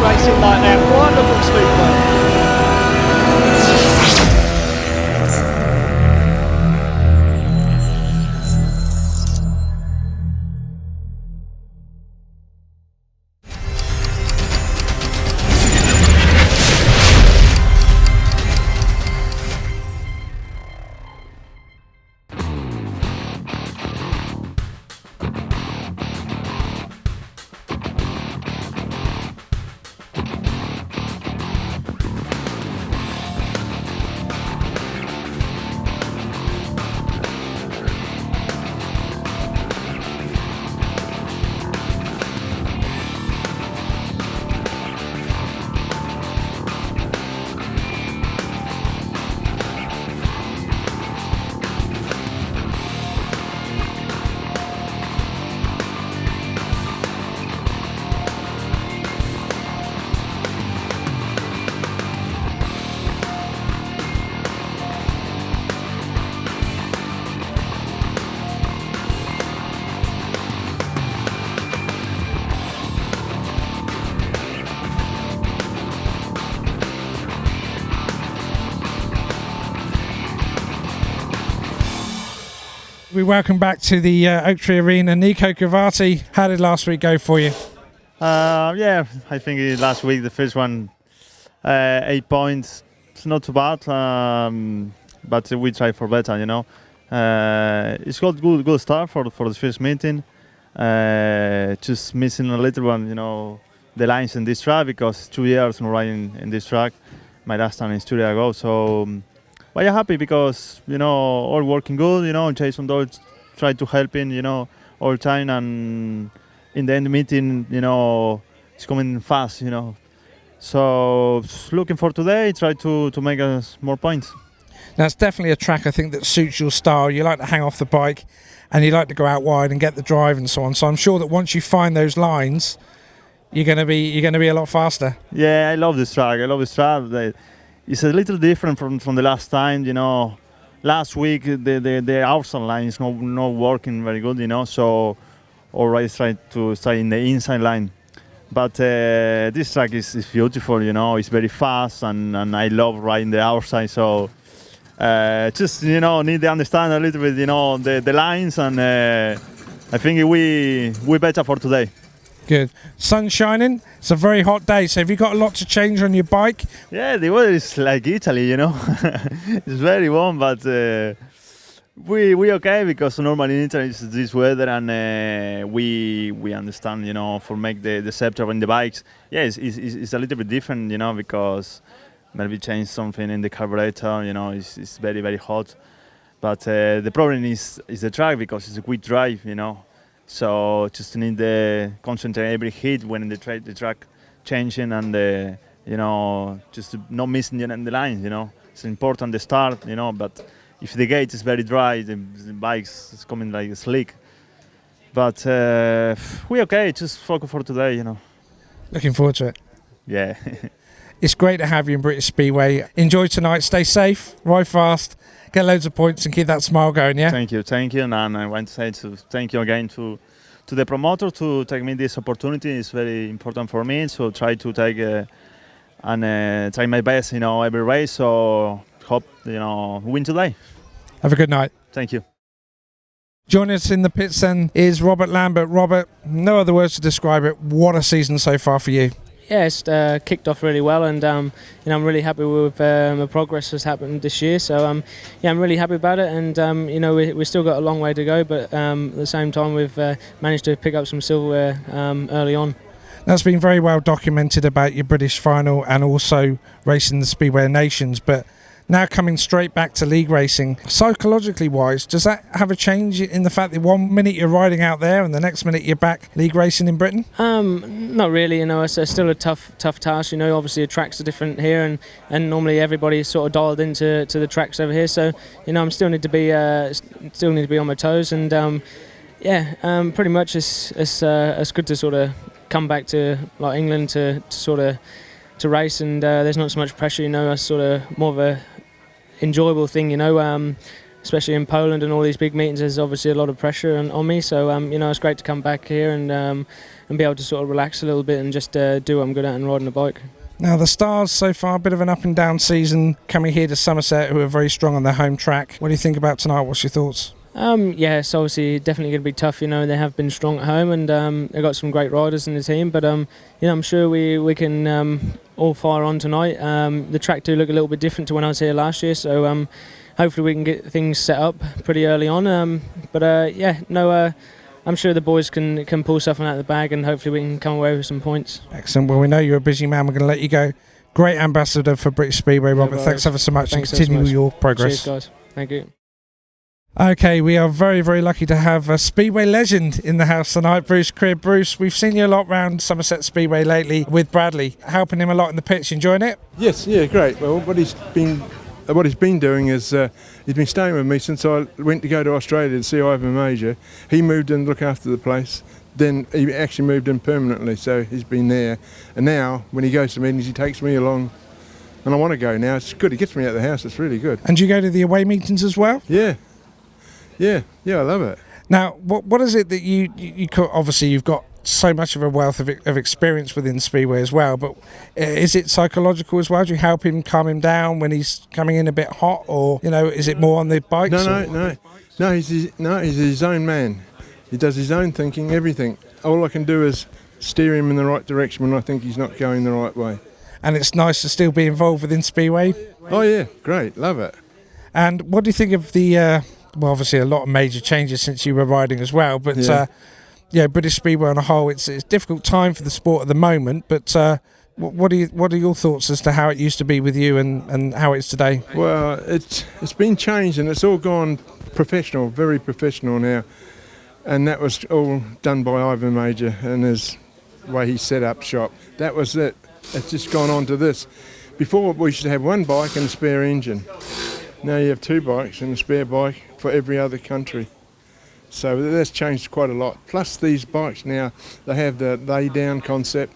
racing like that. Wonderful speedway. We welcome back to the Oak Tree Arena. Nico Cavati, how did last week go for you? Yeah, I think last week the first one, 8 points. It's not too bad, but we try for better. It's got good start for the first meeting. Just missing a little one, the lines in this track because 2 years not riding in this track. My last time is 2 years ago, so. But I'm happy because, all working good, Jason Doyle tried to help him, all time, and in the end meeting, it's coming fast, So looking for today, try to make us more points. Now it's definitely a track I think that suits your style. You like to hang off the bike and you like to go out wide and get the drive and so on. So I'm sure that once you find those lines, you're gonna be a lot faster. Yeah, I love this track. It's a little different from the last time, Last week the outside line is not working very good, So already try to stay in the inside line. But this track is beautiful, It's very fast and I love riding the outside. So just need to understand a little bit, the lines, and I think we better for today. Good. Sun shining. It's a very hot day. So have you got a lot to change on your bike? Yeah, the weather is like Italy, It's very warm, but we okay because normally in Italy it's this weather, and we understand, for make the setup in the bikes. Yeah, it's a little bit different, because maybe change something in the carburetor. It's very very hot. But the problem is the track because it's a quick drive, So just need to concentrate every hit when the track changing, and just not missing the lines. It's important the start, But if the gate is very dry, the bikes is coming like slick. But we okay. Just focus for today, Looking forward to it. Yeah. It's great to have you in British Speedway. Enjoy tonight. Stay safe. Ride fast. Get loads of points and keep that smile going, yeah? Thank you. And I want to say thank you again to the promoter to take me this opportunity. It's very important for me, so try to take and try my best, every race. So hope, win today. Have a good night. Thank you. Joining us in the pits then is Robert Lambert. Robert, no other words to describe it. What a season so far for you. Yeah, it's kicked off really well, and I'm really happy with the progress that's happened this year. So I'm really happy about it, and we've still got a long way to go, but at the same time we've managed to pick up some silverware early on. That's been very well documented about your British final and also racing the Speedway Nations, but now coming straight back to league racing, psychologically wise, does that have a change in the fact that 1 minute you're riding out there and the next minute you're back league racing in Britain? Not really, it's still a tough task, obviously the tracks are different here, and normally everybody's sort of dialed into the tracks over here, so I'm still need to be on my toes, and pretty much it's good to sort of come back to like England to race, and there's not so much pressure, it's sort of more of a enjoyable thing, especially in Poland and all these big meetings, there's obviously a lot of pressure on me. So it's great to come back here and be able to sort of relax a little bit and just do what I'm good at and riding a bike. Now the Stars so far, a bit of an up and down season, coming here to Somerset, who are very strong on their home track. What do you think about tonight? What's your thoughts? It's obviously definitely going to be tough. They have been strong at home and they've got some great riders in the team. But I'm sure we can all fire on tonight. The track do look a little bit different to when I was here last year, so hopefully we can get things set up pretty early on. I'm sure the boys can pull something out of the bag and hopefully we can come away with some points. Excellent. Well, we know you're a busy man. We're going to let you go. Great ambassador for British Speedway, Robert. Thanks ever so much and continue your progress. Cheers, guys. Thank you. Okay, we are very, very lucky to have a Speedway legend in the house tonight, Bruce Cribb. Bruce, we've seen you a lot around Somerset Speedway lately with Bradley, helping him a lot in the pits. You enjoying it? Yes, yeah, great. Well, what he's been doing is he's been staying with me since I went to go to Australia to see Ivan Major. He moved in to look after the place. Then he actually moved in permanently, so he's been there. And now, when he goes to meetings, he takes me along. And I want to go now. It's good. It gets me out of the house. It's really good. And do you go to the away meetings as well? Yeah, I love it. Now, what is it that you obviously you've got so much of a wealth of experience within Speedway as well, but is it psychological as well? Do you help him calm him down when he's coming in a bit hot, or is it more on the bikes? No, he's his own man. He does his own thinking, everything. All I can do is steer him in the right direction when I think he's not going the right way. And it's nice to still be involved within Speedway. Oh yeah, great, love it. And what do you think of the obviously a lot of major changes since you were riding as well, but British Speedway on a whole, it's a difficult time for the sport at the moment, but what are your thoughts as to how it used to be with you and how it's today? Well, it's been changed and it's all gone professional, very professional now, and that was all done by Ivan Major and his way he set up shop. That was it. It's just gone on to this. Before we used to have one bike and a spare engine. Now you have two bikes and a spare bike for every other country. So that's changed quite a lot. Plus these bikes now, they have the lay-down concept,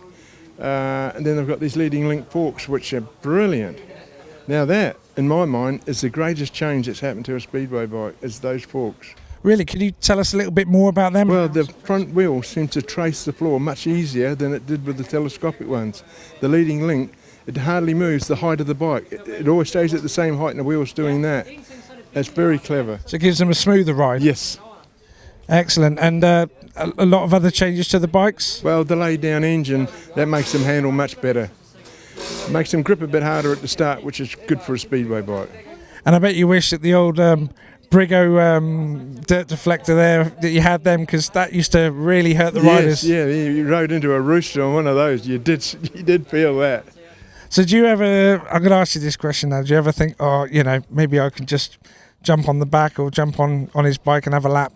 and then they've got these leading link forks, which are brilliant. Now that, in my mind, is the greatest change that's happened to a Speedway bike, is those forks. Really? Can you tell us a little bit more about them? Well, the front wheel seems to trace the floor much easier than it did with the telescopic ones. The leading link, it hardly moves the height of the bike. It always stays at the same height and the wheel's doing that. That's very clever. So it gives them a smoother ride? Yes. Excellent. And a lot of other changes to the bikes? Well, the laid-down engine, that makes them handle much better. It makes them grip a bit harder at the start, which is good for a Speedway bike. And I bet you wish that the old Brigo dirt deflector there, that you had them, because that used to really hurt the riders. Yeah, you rode into a rooster on one of those. You did feel that. So do you ever, I'm going to ask you this question now, do you ever think, maybe I can just jump on the back or jump on his bike and have a lap,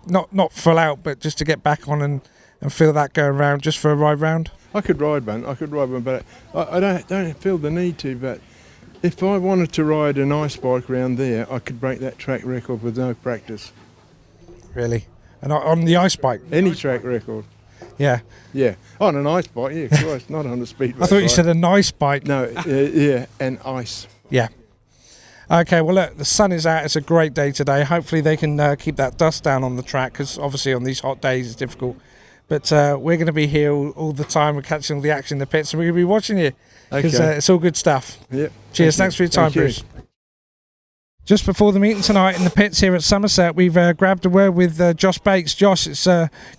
not full out, but just to get back on and feel that going round, just for a ride round? I could ride one, but I don't feel the need to, but if I wanted to ride an ice bike around there, I could break that track record with no practice. Really? And on the ice bike? Any track record. Yeah. Yeah. On an ice bike, yeah, of course, not on a Speedway I thought you bike. said a nice bike. No, yeah, and ice. Yeah. Okay, well look, the sun is out, it's a great day today. Hopefully they can keep that dust down on the track, because obviously on these hot days it's difficult. But we're going to be here all the time, we're catching all the action in the pits, and we're going to be watching you, because it's all good stuff. Yep. Cheers, thanks for your time, Bruce. Just before the meeting tonight in the pits here at Somerset, we've grabbed a word with Josh Bates. Josh, it's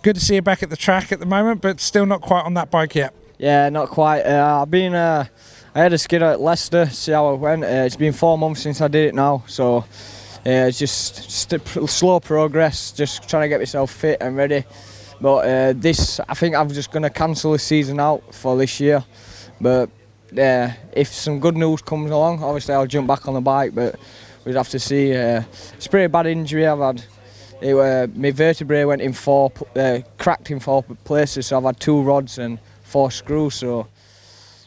good to see you back at the track at the moment, but still not quite on that bike yet. Yeah, not quite. I had a skid at Leicester, see how it went. It's been 4 months since I did it now, so it's just slow progress, just trying to get myself fit and ready. But I think I'm just going to cancel this season out for this year. But if some good news comes along, obviously I'll jump back on the bike, but we'd have to see. It's a pretty bad injury I've had. My vertebrae went in cracked in 4 places, so I've had 2 rods and 4 screws, so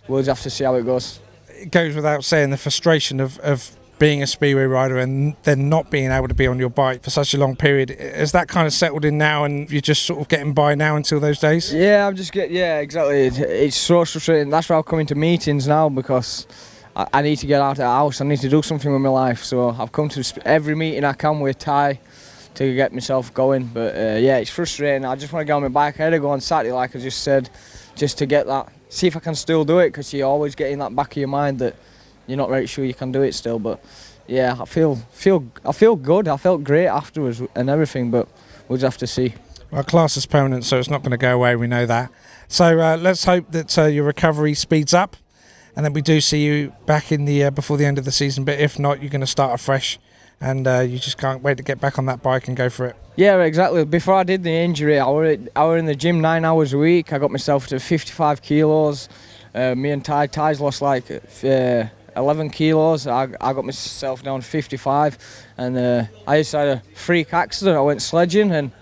we'll just have to see how it goes. It goes without saying the frustration of being a Speedway rider and then not being able to be on your bike for such a long period. Has that kind of settled in now and you're just sort of getting by now until those days? Yeah, exactly. It's so frustrating. That's why I'm coming to meetings now, because I need to get out of the house. I need to do something with my life. So I've come to every meeting I can with Ty to get myself going. But yeah, it's frustrating. I just want to get on my bike. I had to go on Saturday, like I just said, just to get that. See if I can still do it, because you always get in that back of your mind that you're not right sure you can do it still. But yeah, I feel good. I felt great afterwards and everything. But we'll just have to see. Well, class is permanent, so it's not going to go away. We know that. So let's hope that your recovery speeds up, and then we do see you back in the before the end of the season. But if not, you're going to start afresh, and you just can't wait to get back on that bike and go for it. Yeah, exactly. Before I did the injury, I were in the gym 9 hours a week. I got myself to 55 kilos. Me and Ty's lost like 11 kilos. I got myself down to 55, and I just had a freak accident. I went sledging and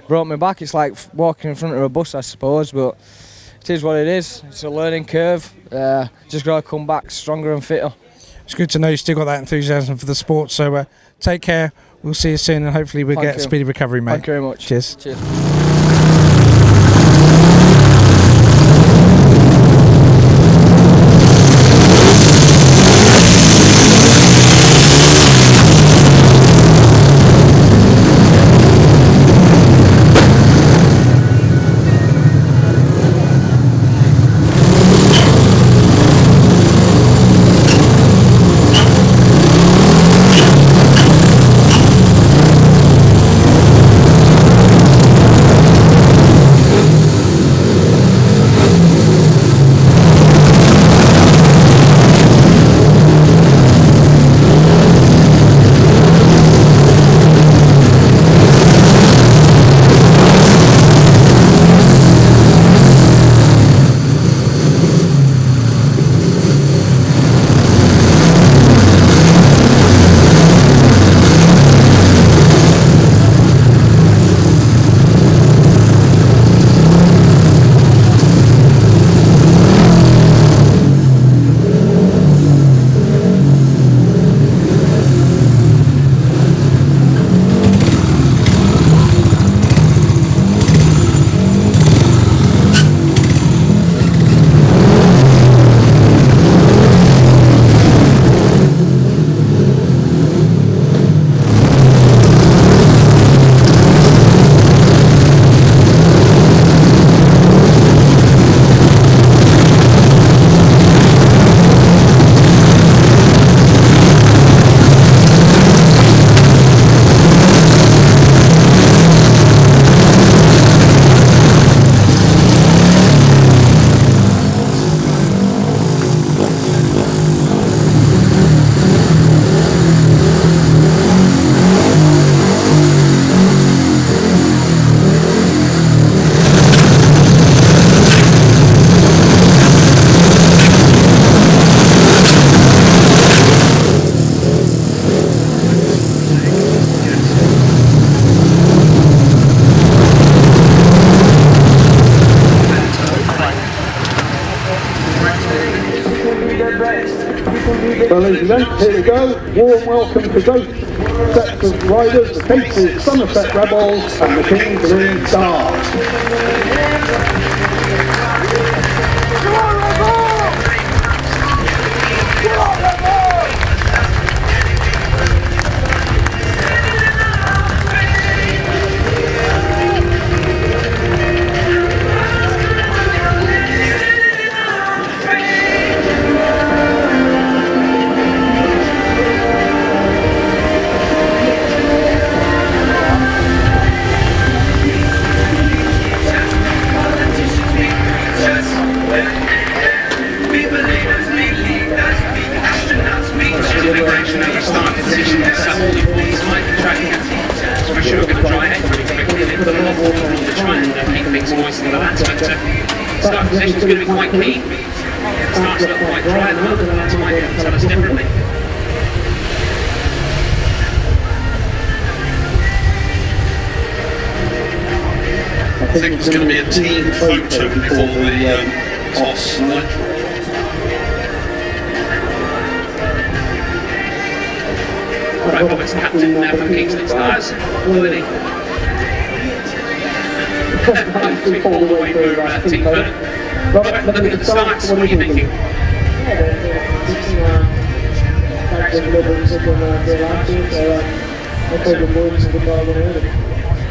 broke my back. It's like walking in front of a bus, I suppose, but it is what it is. It's a learning curve. Just got to come back stronger and fitter. It's good to know you still got that enthusiasm for the sport, so take care. We'll see you soon, and hopefully we'll get a speedy recovery, mate. Thank you very much. Cheers. Cheers. So ladies and gentlemen, here we go. Warm welcome to both sets of riders, the faithful Somerset Rebels and the King Green Stars. Start position's going to be quite key. Starts up quite dry at the moment, but that's might tell us differently. I think it's going to be a team photo before the toss. Right, Robert's captain now for Kingston Stars. Lynn. All the way through team photo. Robert, looking at the starts, what are you thinking? How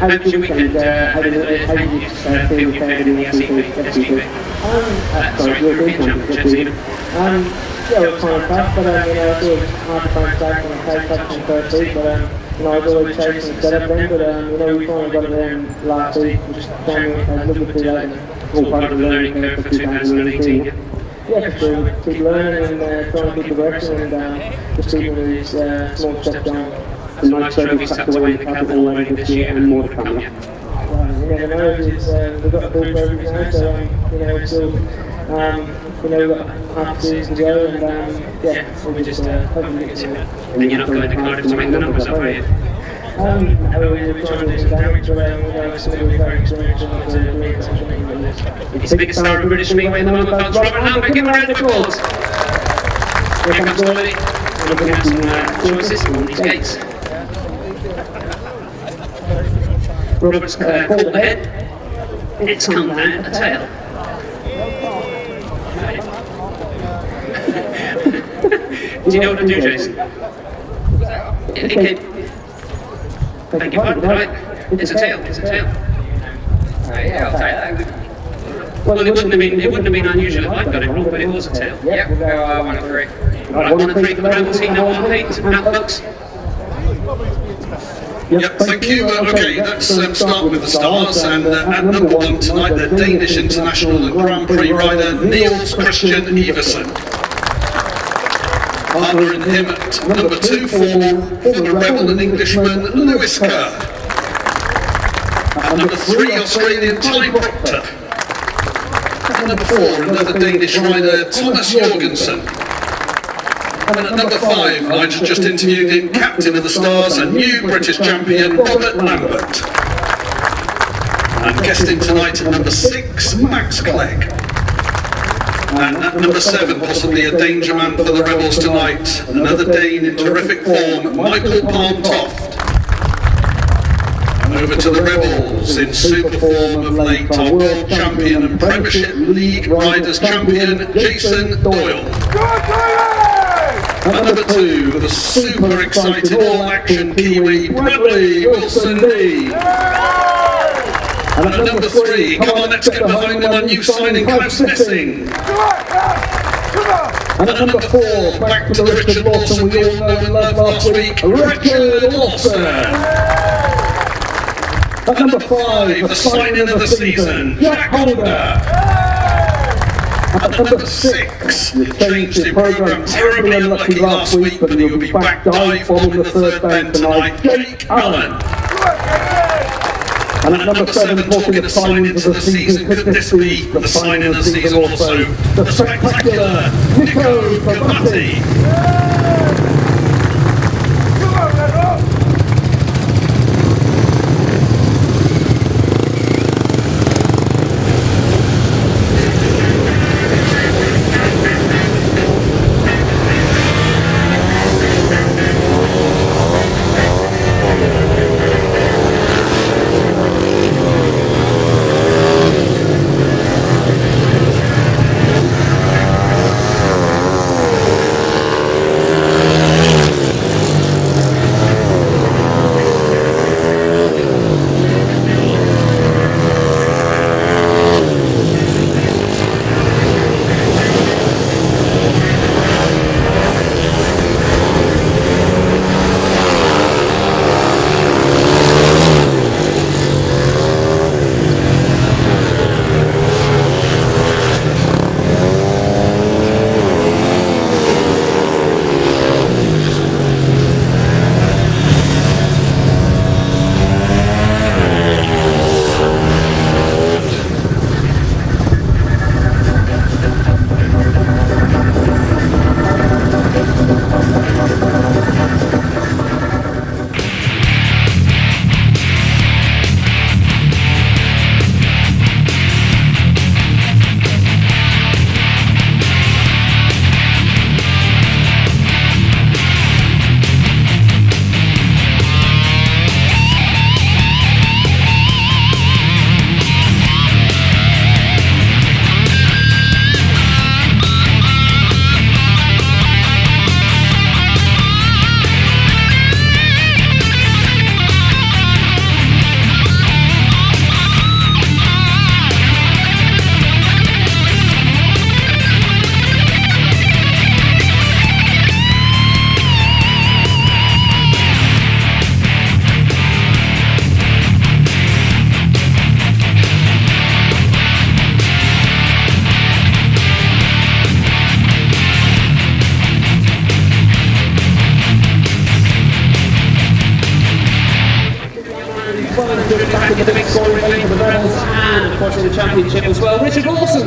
did your weekend, how did you feel faring in the SCP? Sorry, European Championships even. Yeah, it was kind of tough, but you know, it was hard to bounce back when I played touch in the first heat, but you know, I was always chasing the setup then, but you know, we finally got it in last week, which came a little bit too late, and all part of the learning curve for 2018. Yeah, just keep learning and trying to keep progressing and just keeping these small steps going. Some nice trophies tucked away in the cabinet already this year and more to come. You never know, we've got full trophies now, so you know, it's still, you know, we've got half the season to go, and yeah, we'll just hopefully get to it. And you're not going to Cardiff to make the numbers up, are you? We're trying to do some damage, but you know, some of the very experienced It's the biggest star of British Speedway in the moment, folks. Robert Lambert, give him a round of applause. Here comes Tommy, and looking at some choices on these gates. Robert's called ahead. It's come down a tail. Do you know what to do, Jason? Thank you, pardon, right? It's a tail, it's a tail. Yeah, I'll take that. Well, it wouldn't have been unusual if I'd got it wrong, but it was a tail. Yeah, we'll go 1 and 3. Right, 1 and 3 for the Rebels team, no 1 8. Outlooks. Yep, thank you. Okay, let's start with the stars. And at number 1 tonight, the Danish international and Grand Prix rider Niels Christian Iversen. Partnering him at number 2 for the Rebel and Englishman Lewis Kerr. At number 3, Australian Ty Proctor. At number 4, another Danish rider Thomas Jorgensen. And at number 5, I just interviewed him, captain of the Stars, a new British champion, Robert Lambert. And guesting tonight at number 6, Max Clegg. And at number 7, possibly a danger man for the Rebels tonight, another Dane in terrific form, Michael Palmtoft. And over to the Rebels in super form of late, our world champion and Premiership League Riders champion, Jason Doyle. At number 2, the super excited all-action Kiwi, Bradley Wilson-Lee. And at number 3, come on, let's get behind him, our new signing, Klaus Messing. And at number 4, back to the Richard Lawson we all know and loved last week, Richard Lawson. At number 5, the signing of the season, Jack Holder. At number 6, we changed the programme, terribly unlucky last week, but he'll be back dive bombing the third bend tonight, Jake Allen. And at number 7, talking of signings of the season, could this be the signing of the season also? The spectacular Nico Cavati.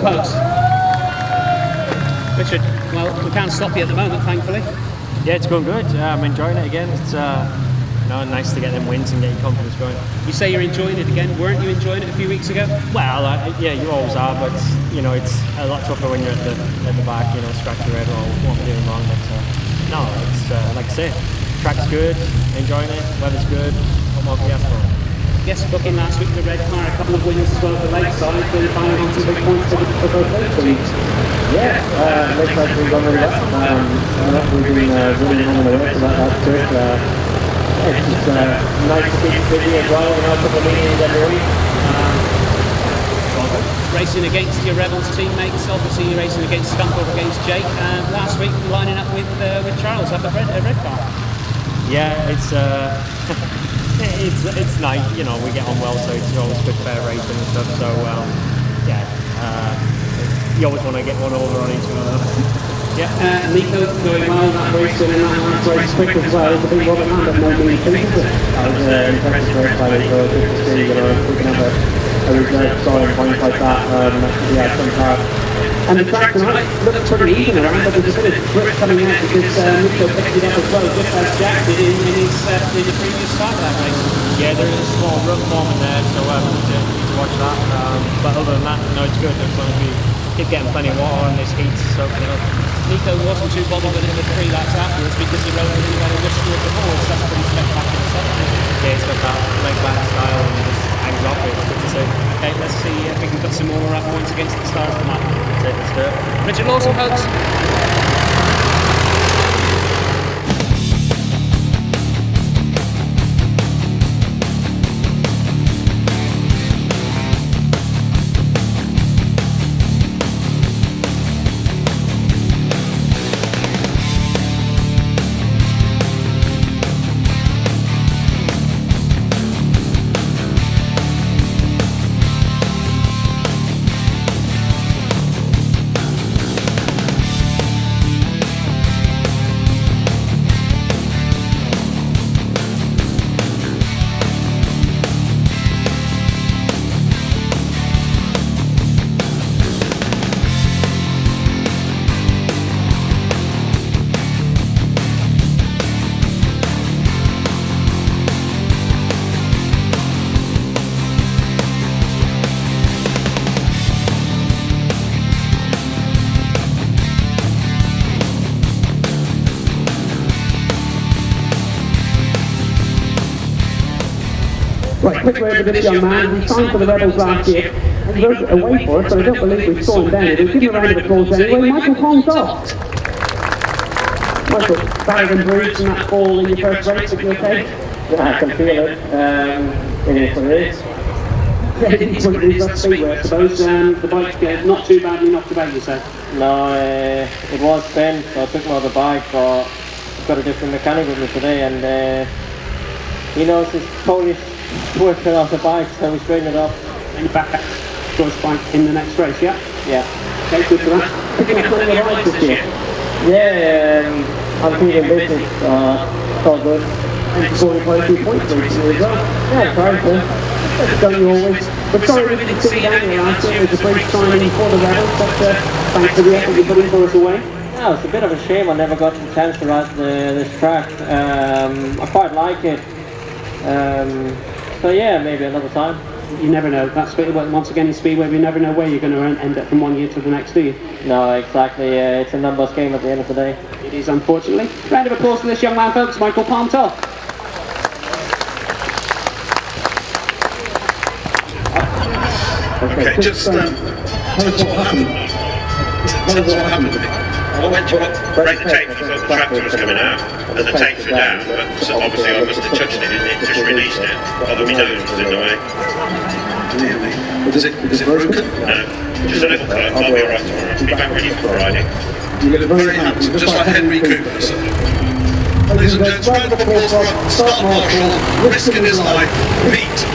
Epos. Richard, well, we can't stop you at the moment, thankfully. Yeah, it's going good. I'm enjoying it again. It's nice to get them wins and get your confidence going. You say you're enjoying it again. Weren't you enjoying it a few weeks ago? Well, yeah, you always are, but it's a lot tougher when you're at the back. Scratch your head or what we're doing wrong. But no, it's like I say, track's good, enjoying it, weather's good. What more can we ask for? Yes, booking last week for Red Car, a couple of wins as well for Lakeside, really finding on some big points for both those teams. Yeah, Lakeside's been going really well. We've been really on the way about that too. It's just nice to keep busy as well, a couple of meetings every week. Racing against your Rebels teammates, obviously you're racing against Scunthorpe, against Jake. Last week lining up with Charles up at Red Car. Yeah, it's it's nice. We get on well, so it's always good fair racing and stuff. So you always want to get one over on each other. Yeah, Nico going well that race and that last race quick as well. It's a big Robert Land, but no mean feat, is it? That was impressive race by Nico. Good to see, we can have a reserve scoring points like that. Some part. And the track tonight looks pretty even around, but there's a bit of grip coming out because Nico picked it up as well, just as Jack did in the previous start of that race. Yeah, there is a small rough moment there, so we need to watch that. But other than that, no, it's good. As long as we keep getting plenty of water on this heat, soaking it up. Nico wasn't too bothered with it for 3 laps afterwards because he rode really well and just threw it before, so that's pretty spectacular stuff. Yeah, he's got that leg back style and just hangs off it. It's good to see. Okay, let's see if we can get some more points against the stars tonight. Let's do it. Richard Lawson, folks. Right, quick word with this young man. He signed for the Rebels last year and he rode away for us, but I don't believe we saw him then. We'll give him a round of applause anyway. Michael Pontoff. Michael, battered and bruised from that fall in your first race, are you okay? Yeah, I can feel it. It is what it is. Yeah, it is what it is, that's Speedway, I suppose. The bike not too badly knocked about, you said? No, it was bent, so I took him out of the bike, but I've got a different mechanic with me today, and he knows his Polish working off the bike, so we straightened it up. And you're back at George bike in the next race, yeah? Yeah. Okay, good for that. Picking up plenty of rides this year. Yeah, I'm feeling busy, it's all good. And you scored quite a few points recently as well. Yeah, trying to. Don't you always? But sorry we didn't see you down here last year. It was a great signing for the Rebels, but thanks for the effort you put in for us away. Yeah, it's a bit of a shame I never got the chance to ride this track. I quite like it. So yeah, maybe another time. You never know. That's once again in Speedway, we never know where you're going to end up from one year to the next, do you? No, exactly. It's a numbers game at the end of the day. It is, unfortunately. Round of applause for this young man, folks, Michael Pontoff. Okay, just tell us what happened. Tell us what happened. I went to break the tape because the tractor was coming out and the tapes were down, but obviously I must have touched it and it just released it. Although my nose was in the way. Really? Is it broken? No, just a little cut. I'll be alright tomorrow. I'll be back ready for Friday. You look very handsome, just like Henry Cooper. Ladies and gents, round of applause for Start Marshal, risking his life, Pete.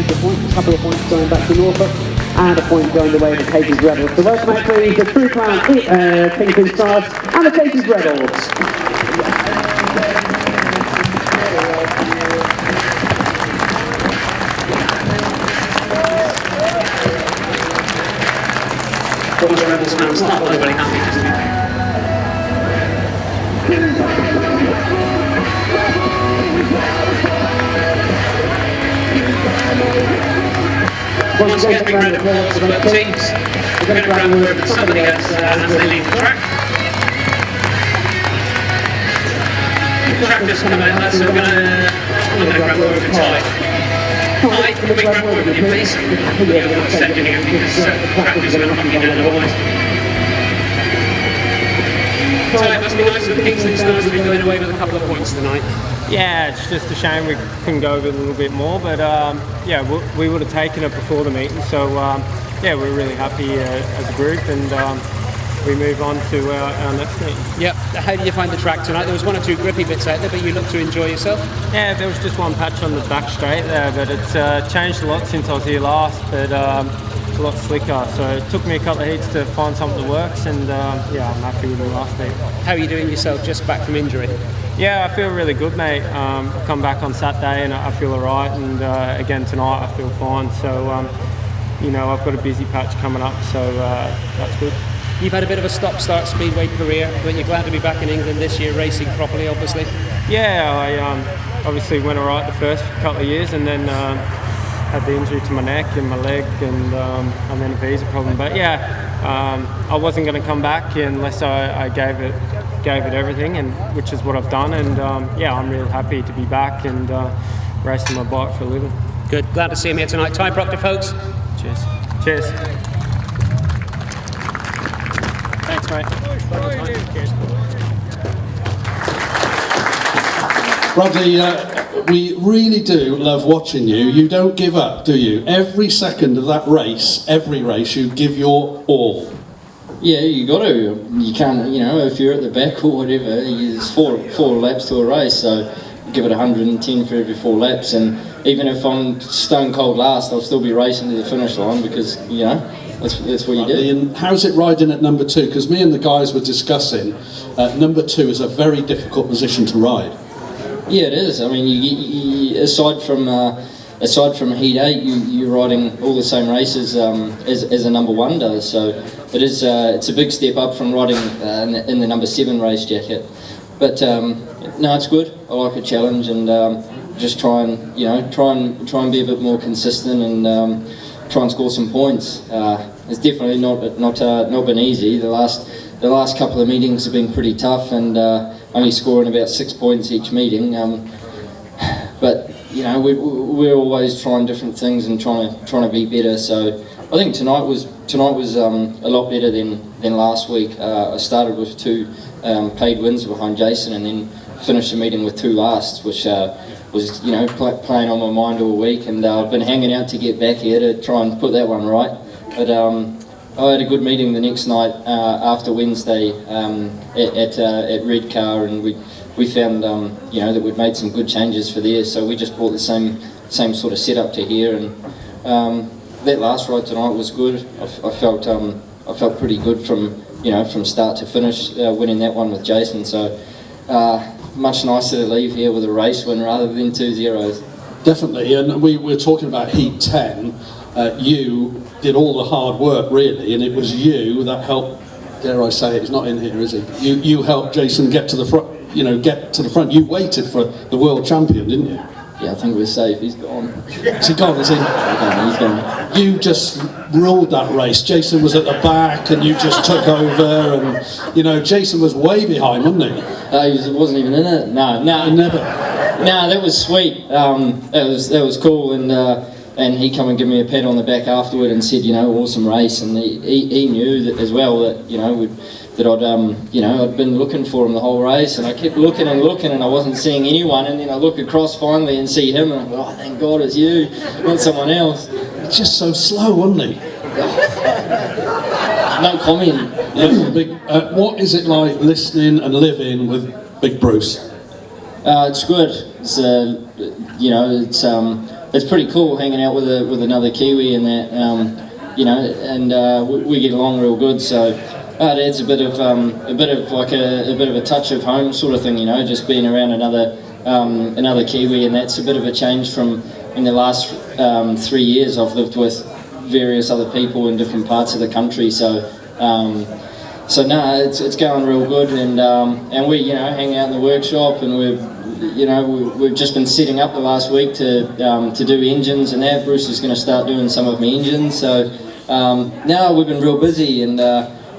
major points, a couple of points going back to Norfolk, and a point going the way of the Casey's Rebels. So welcome out please the True Crown Kingston Stars and the Casey's Rebels. Rebels fans not very happy just now. Once again, the round of applause for both teams. We're going to grab a word with somebody else as they leave the track. The track just coming out, so we're going to grab a word with Ty. Ty, can we grab a word with you, please? Yeah, we're not second here because the track is going to knock you down otherwise. Ty, it must be nice for the Kingston Stars to be going away with a couple of points tonight. Yeah, it's just a shame we couldn't go with a little bit more, but yeah, we would have taken it before the meeting, so yeah, we're really happy as a group, and we move on to our next meeting. Yep. How did you find the track tonight? There was one or two grippy bits out there, but you looked to enjoy yourself? Yeah, there was just one patch on the back straight there, but it's changed a lot since I was here last, but it's a lot slicker, so it took me a couple of heats to find something that works, and yeah, I'm happy with the last heat. How are you doing yourself just back from injury? Yeah, I feel really good, mate. I come back on Saturday and I feel alright, and again tonight I feel fine. So, you know, I've got a busy patch coming up, so that's good. You've had a bit of a stop-start Speedway career, but you're glad to be back in England this year, racing properly, obviously. Yeah, I obviously went alright the first couple of years, and then had the injury to my neck and my leg, and then a visa problem. But yeah, I wasn't going to come back unless I gave it everything, and which is what I've done, and yeah, I'm really happy to be back and racing my bike for a living. Good, glad to see him here tonight. Ty Proctor, folks. Cheers. Cheers. Thanks, mate. Rodney, we really do love watching you. You don't give up, do you? Every second of that race, every race, you give your all. Yeah, you got to. You can't, you know, if you're at the back or whatever, there's four laps to a race, so give it 110 for every 4 laps, and even if I'm stone cold last, I'll still be racing to the finish line because, you know, that's what you do. And how's it riding at number 2? Because me and the guys were discussing, number 2 is a very difficult position to ride. Yeah, it is. I mean, you aside from Heat 8, you're riding all the same races as a number 1 does. So it is. It's a big step up from riding in the number 7 race jacket. But no, it's good. I like a challenge, and just try and be a bit more consistent and try and score some points. It's definitely not been easy. The last couple of meetings have been pretty tough, and only scoring about 6 points each meeting. But you know, we're always trying different things and trying to be better. So I think tonight was a lot better than last week. I started with 2 paid wins behind Jason, and then finished the meeting with 2 lasts, which was, you know, playing on my mind all week. And I've been hanging out to get back here to try and put that one right. But I had a good meeting the next night after Wednesday at Redcar, and we found you know, that we'd made some good changes for there, so we just brought the same sort of setup to here, and that last ride tonight was good. I felt pretty good from start to finish, winning that one with Jason. So much nicer to leave here with a race win rather than 2 zeros. Definitely, and we're talking about Heat 10. You did all the hard work really, and it was you that helped. Dare I say it? He's not in here, is he? You helped Jason get to the front. You know, get to the front. You waited for the world champion, didn't you? Yeah, I think we're safe. He's gone. Is he gone? Is he? He's gone. You just ruled that race. Jason was at the back, and you just took over. And you know, Jason was way behind, wasn't he? He wasn't even in it. No, never. No, that was sweet. That was cool, and he come and give me a pat on the back afterward and said, you know, awesome race, and he knew that as well that, you know, that I'd been looking for him the whole race, and I kept looking and I wasn't seeing anyone, and then I look across finally and see him, and I go, oh, thank God it's you, not someone else. He's just so slow, wasn't he? No comment. What is it like listening and living with Big Bruce? It's good. It's you know, it's it's pretty cool hanging out with another Kiwi and that, you know, and we get along real good. So it adds a bit of a touch of home sort of thing, you know, just being around another Kiwi, and that's a bit of a change from in the last 3 years. I've lived with various other people in different parts of the country, so it's going real good, and we, you know, hang out in the workshop, and we've just been setting up the last week to do engines and that. Bruce is going to start doing some of my engines, so now we've been real busy, and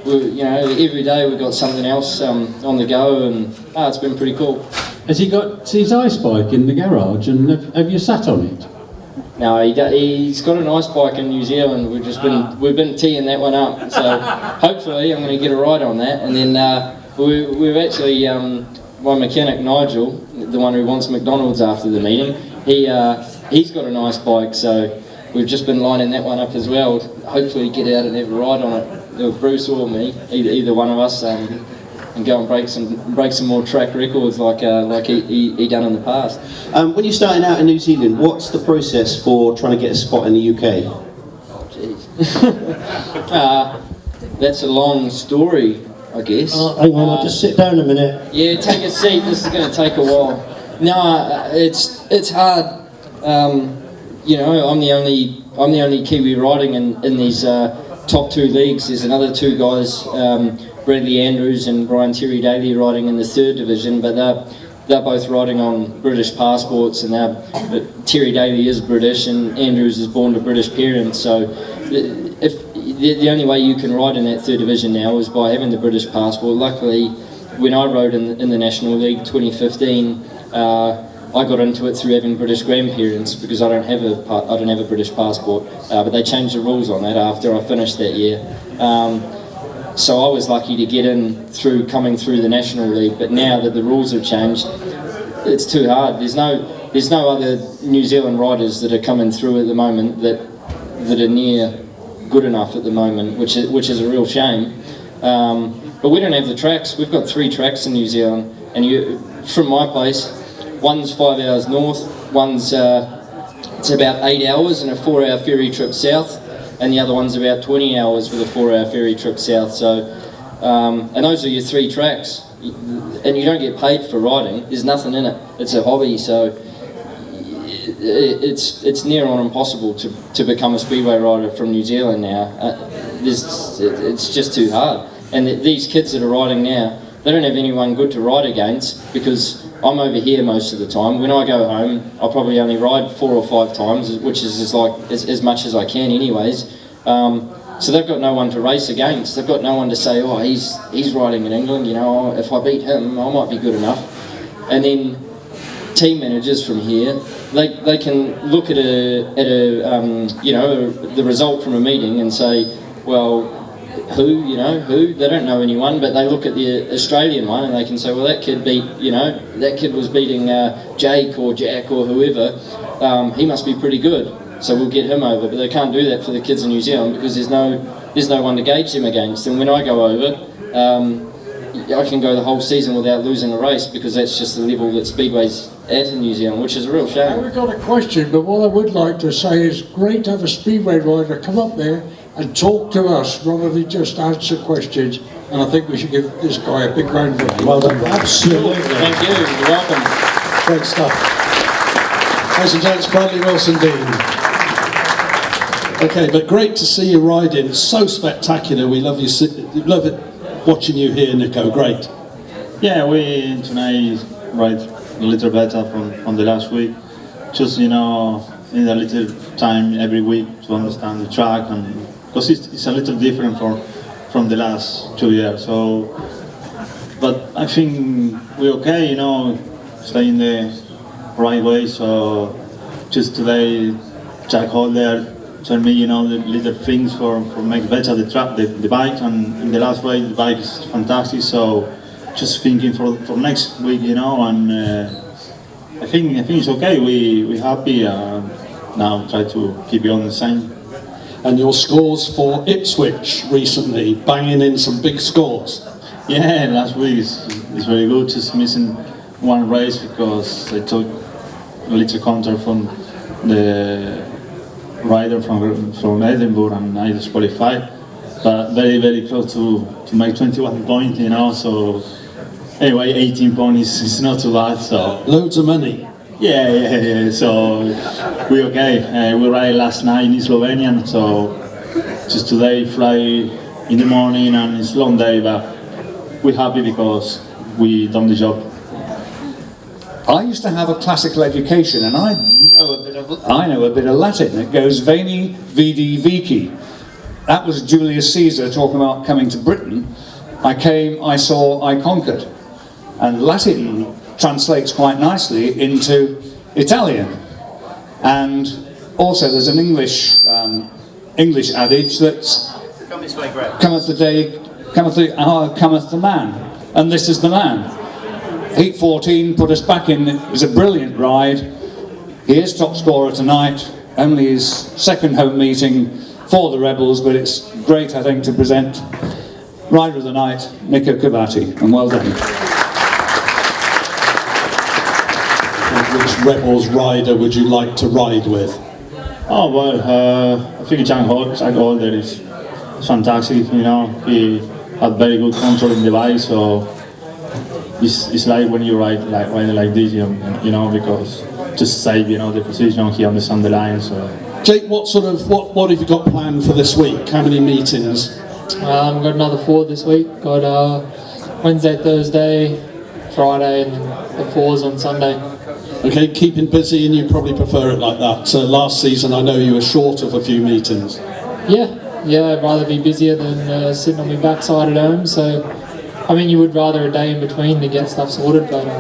you know, every day we've got something else on the go, and it's been pretty cool. Has he got his ice bike in the garage, and have you sat on it? No, he's got an ice bike in New Zealand. We've been teeing that one up, so hopefully I'm going to get a ride on that. And then we've actually my mechanic Nigel, the one who wants McDonald's after the meeting, he's got an ice bike, so we've just been lining that one up as well. Hopefully get out and have a ride on it, either Bruce or me, either one of us, and go and break some more track records like he done in the past. When you're starting out in New Zealand, what's the process for trying to get a spot in the UK? Oh, jeez. That's a long story, I guess. Hang on, I'll just sit down a minute. Yeah, take a seat. This is going to take a while. No, it's hard. You know, I'm the only Kiwi riding in these top two leagues. There's another two guys, Bradley Andrews and Brian Terry Daly, riding in the 3rd division, but they're both riding on British passports, and Terry Daly is British and Andrews is born to British parents, so if the only way you can ride in that 3rd division now is by having the British passport. Luckily, when I rode in the National League 2015, I got into it through having British grandparents, because I don't have a British passport, but they changed the rules on that after I finished that year. So I was lucky to get in coming through the National League, but now that the rules have changed, it's too hard. There's no other New Zealand riders that are coming through at the moment that are near good enough at the moment, which is a real shame. But we don't have the tracks. We've got 3 tracks in New Zealand, and from my place, one's 5 hours north, one's it's about 8 hours and a 4-hour ferry trip south, and the other one's about 20 hours with a 4-hour ferry trip south. So, and those are your 3 tracks, and you don't get paid for riding. There's nothing in it. It's a hobby, so it's near on impossible to become a speedway rider from New Zealand now. It's just too hard. And these kids that are riding now, they don't have anyone good to ride against, because I'm over here most of the time. When I go home, I'll probably only ride 4 or 5 times, which is as much as I can anyways. So they've got no one to race against. They've got no one to say, oh, he's riding in England, you know, if I beat him, I might be good enough. And then team managers from here, they can look at the result from a meeting and say, well, who? They don't know anyone, but they look at the Australian one and they can say, well, that kid was beating Jake or Jack or whoever. He must be pretty good, so we'll get him over. But they can't do that for the kids in New Zealand, because there's no one to gauge them against. And when I go over, I can go the whole season without losing a race, because that's just the level that Speedway's at in New Zealand, which is a real shame. We've got a question, but what I would like to say is great to have a Speedway rider come up there and talk to us rather than just answer questions, and I think we should give this guy a big round of applause. Well done. Absolutely. Thank you. You're welcome. Great stuff. Ladies and gents, Bradley Wilson Dean. Okay, but great to see you riding. So spectacular. We love love it watching you here, Nico. Great. Yeah, we tonight ride a little better from the last week. Just, need a little time every week to understand the track, and because it's a little different from the last 2 years. So, but I think we're okay, staying the right way. So just today, Jack Holder told me, the little things for make better the track, the bike, and in the last race the bike is fantastic. So just thinking for next week, and I think it's okay. We happy now. Try to keep it on the same. And your scores for Ipswich recently, banging in some big scores. Yeah, last week is very good. Just missing one race because I took a little counter from the rider from Edinburgh, and I disqualified. But very close to make 21 points, you know. So anyway, 18 points is not too bad. So loads of money. Yeah. So we okay. We ride last night in Slovenia. So just today fly in the morning, and it's a long day, but we're happy because we done the job. I used to have a classical education, and I know a bit of Latin. It goes Veni, Vidi, Vici. That was Julius Caesar talking about coming to Britain. I came, I saw, I conquered. And Latin translates quite nicely into Italian. And also there's an English adage that's Come this way, Greg. cometh the hour, cometh the man. And this is the man. Heat 14 put us back in. It was a brilliant ride. He is top scorer tonight. Only his second home meeting for the Rebels, but it's great, I think, to present Rider of the Night, Nico Cavati, and well done. Which Rebels rider would you like to ride with? Oh well, I think Jack Holder is fantastic. You know, he had very good control in the bike, so it's like when you ride like this, you know, because just save, you know, the position. He understands the line, so. Jake, what have you got planned for this week? How many meetings? I've got another 4 this week. Got Wednesday, Thursday, Friday, and the 4s on Sunday. Okay, keeping busy, and you probably prefer it like that. So last season, I know you were short of a few meetings. Yeah, I'd rather be busier than sitting on my backside at home. So, I mean, you would rather a day in between to get stuff sorted, but you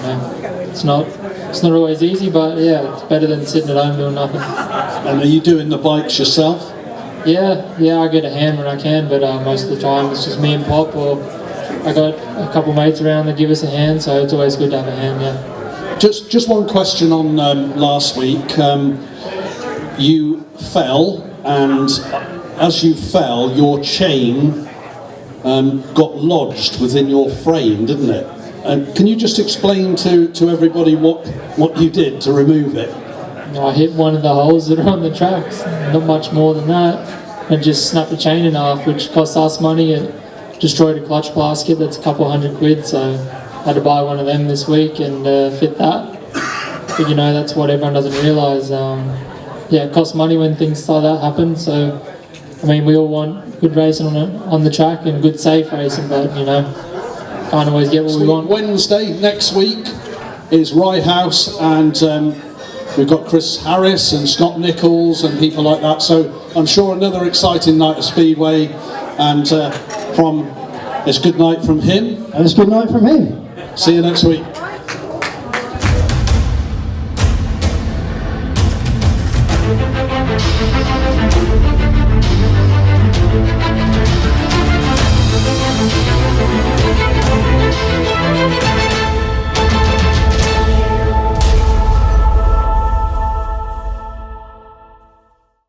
know, it's not always easy. But yeah, it's better than sitting at home doing nothing. And are you doing the bikes yourself? Yeah, I get a hand when I can, but most of the time it's just me and Pop, or I got a couple mates around that give us a hand, so it's always good to have a hand, yeah. Just one question on last week. You fell, and as you fell, your chain got lodged within your frame, didn't it? Can you just explain to everybody what you did to remove it? I hit one of the holes that are on the tracks, not much more than that, and just snapped the chain in half, which cost us money. It destroyed a clutch basket that's a couple £100, so I had to buy one of them this week and fit that. But you know, that's what everyone doesn't realise. It costs money when things like that happen, so I mean, we all want good racing on the track and good safe racing, but you know, can't always get what we want. Wednesday next week is Rye House, and we've got Chris Harris and Scott Nichols and people like that, so I'm sure another exciting night of Speedway, and it's good night from him. And it's good night from him. See you next week.